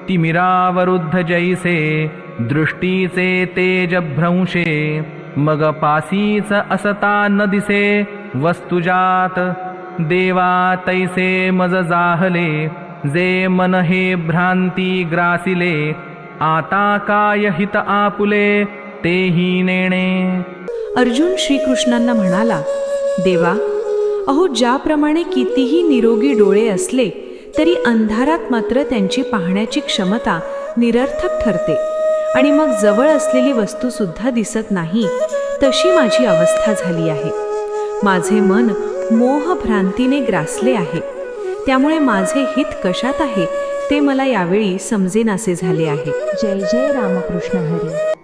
तिमिरावरुद्ध जैसे दृष्टीचे तेज भ्रंशे मग पासीच असता न दिसे वस्तुजात देवा तैसे मज जाहले जे मन हे भ्रांती ग्रासिले आता काय हित आपुले तेही नेणे। अर्जुन श्रीकृष्णांना म्हणाला, देवा, अहो ज्याप्रमाणे कितीही निरोगी डोळे असले तरी अंधारात मात्र त्यांची पाहण्याची क्षमता निरर्थक ठरते आणि मग जवळ असलेली वस्तू सुद्धा दिसत नाही, तशी माझी अवस्था झाली आहे। माझे मन मोह भ्रांतीने ग्रासले आहे, त्यामुळे माझे हित कशात आहे ते मला यावेळी समजेनासे झाले आहे। जय जय रामकृष्ण हरी।